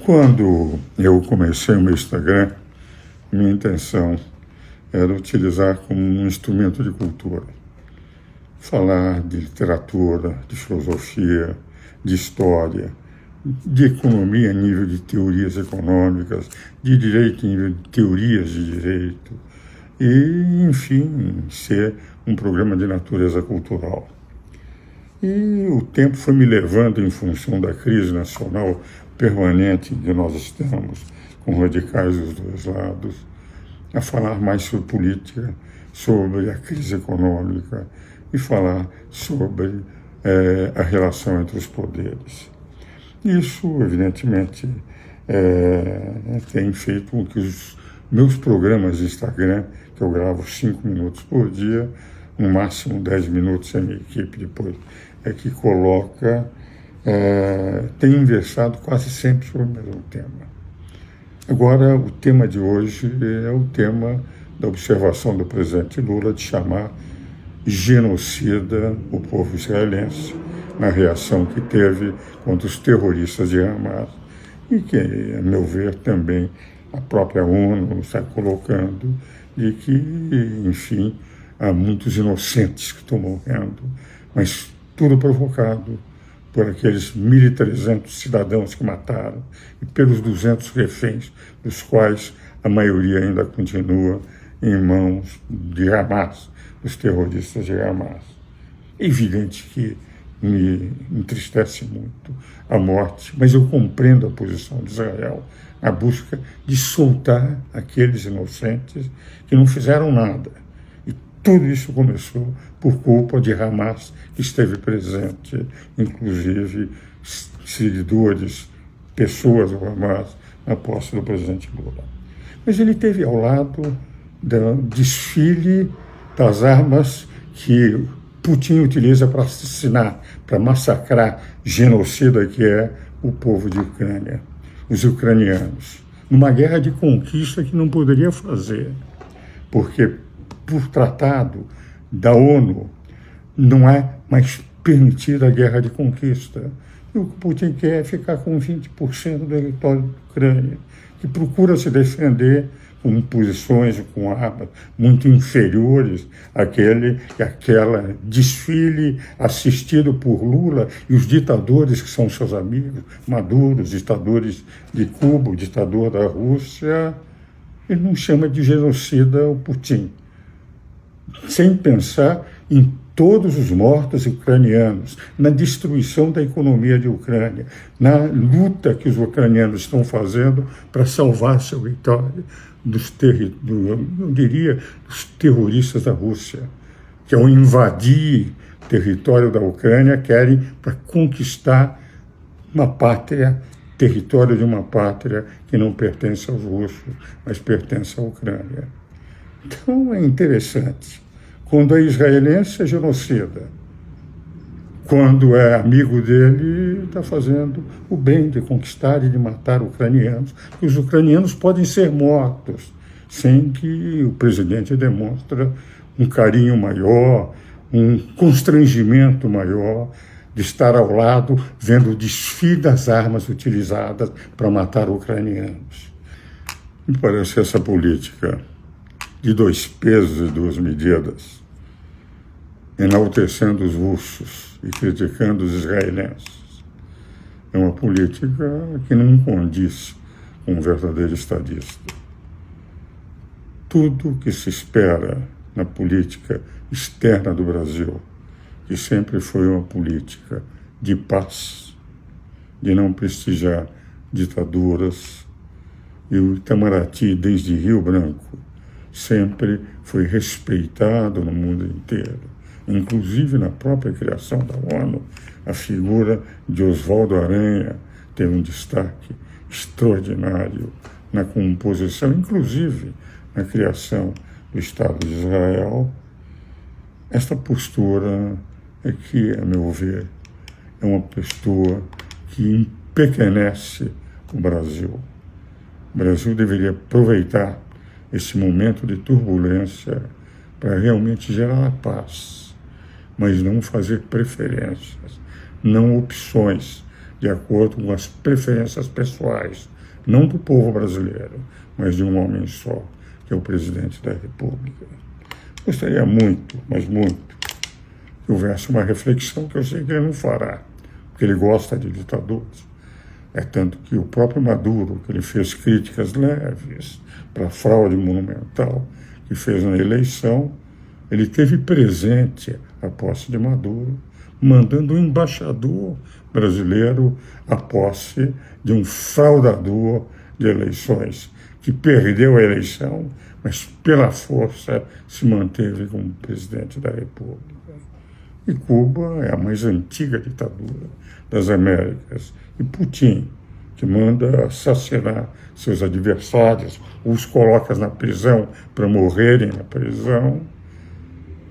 Quando eu comecei o meu Instagram, minha intenção era utilizar como um instrumento de cultura. Falar de literatura, de filosofia, de história, de economia a nível de teorias econômicas, de direito em nível de teorias de direito, e, enfim, ser um programa de natureza cultural. E o tempo foi me levando, em função da crise nacional permanente que nós estamos, com radicais dos dois lados, a falar mais sobre política, sobre a crise econômica e falar sobre a relação entre os poderes. Isso, evidentemente, tem feito com que os meus programas de Instagram, que eu gravo 5 minutos por dia, no máximo 10 minutos, a minha equipe depois é que coloca, tem conversado quase sempre sobre o mesmo tema. Agora, o tema de hoje é o tema da observação do presidente Lula de chamar genocida o povo israelense na reação que teve contra os terroristas de Hamas e que, a meu ver, também a própria ONU está colocando de que, enfim, há muitos inocentes que estão morrendo, mas tudo provocado por aqueles 1.300 cidadãos que mataram e pelos 200 reféns, dos quais a maioria ainda continua em mãos de Hamas, dos terroristas de Hamas. É evidente que me entristece muito a morte, mas eu compreendo a posição de Israel na busca de soltar aqueles inocentes que não fizeram nada. E tudo isso começou por culpa de Hamas, que esteve presente, inclusive seguidores, pessoas do Hamas, na posse do presidente Lula. Mas ele teve ao lado do desfile das armas que Putin utiliza para assassinar, para massacrar, genocida que é o povo de Ucrânia, os ucranianos, numa guerra de conquista que não poderia fazer, porque por tratado da ONU não é mais permitida a guerra de conquista. E o que Putin quer é ficar com 20% do território da Ucrânia, que procura se defender com posições, com armas muito inferiores àquela desfile assistido por Lula e os ditadores que são seus amigos, Maduro, os ditadores de Cuba, o ditador da Rússia. Ele não chama de genocida o Putin, sem pensar em todos os mortos ucranianos, na destruição da economia de Ucrânia, na luta que os ucranianos estão fazendo para salvar seu território dos terroristas da Rússia, que ao invadir o território da Ucrânia querem para conquistar uma pátria, território de uma pátria que não pertence aos russos, mas pertence à Ucrânia. Então é interessante. Quando é israelense, é genocida. Quando é amigo dele, está fazendo o bem de conquistar e de matar ucranianos. E os ucranianos podem ser mortos, sem que o presidente demonstre um carinho maior, um constrangimento maior de estar ao lado, vendo o desfile das armas utilizadas para matar ucranianos. Me parece essa política de 2 pesos e 2 medidas, enaltecendo os russos e criticando os israelenses. É uma política que não condiz com um verdadeiro estadista. Tudo que se espera na política externa do Brasil, que sempre foi uma política de paz, de não prestigiar ditaduras, e o Itamaraty, desde Rio Branco, sempre foi respeitado no mundo inteiro. Inclusive na própria criação da ONU, a figura de Oswaldo Aranha teve um destaque extraordinário na composição, inclusive na criação do Estado de Israel. Esta postura é que, a meu ver, é uma postura que empequenece o Brasil. O Brasil deveria aproveitar esse momento de turbulência para realmente gerar a paz, mas não fazer preferências, não opções, de acordo com as preferências pessoais, não do povo brasileiro, mas de um homem só, que é o presidente da República. Gostaria muito, mas muito, que houvesse uma reflexão que eu sei que ele não fará, porque ele gosta de ditadores. É tanto que o próprio Maduro, que ele fez críticas leves para a fraude monumental que fez na eleição, ele teve presente a posse de Maduro, mandando um embaixador brasileiro à posse de um fraudador de eleições, que perdeu a eleição, mas pela força se manteve como presidente da República. E Cuba é a mais antiga ditadura das Américas. E Putin, que manda assassinar seus adversários, os coloca na prisão para morrerem na prisão,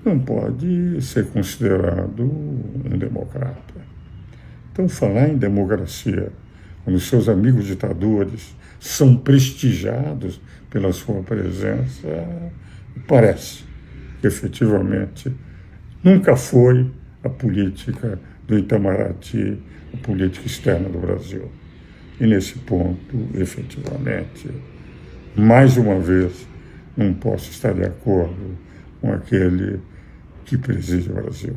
não pode ser considerado um democrata. Então, falar em democracia, quando seus amigos ditadores são prestigiados pela sua presença, parece que efetivamente nunca foi a política do Itamaraty, a política externa do Brasil. E nesse ponto, efetivamente, mais uma vez, não posso estar de acordo com aquele que preside o Brasil.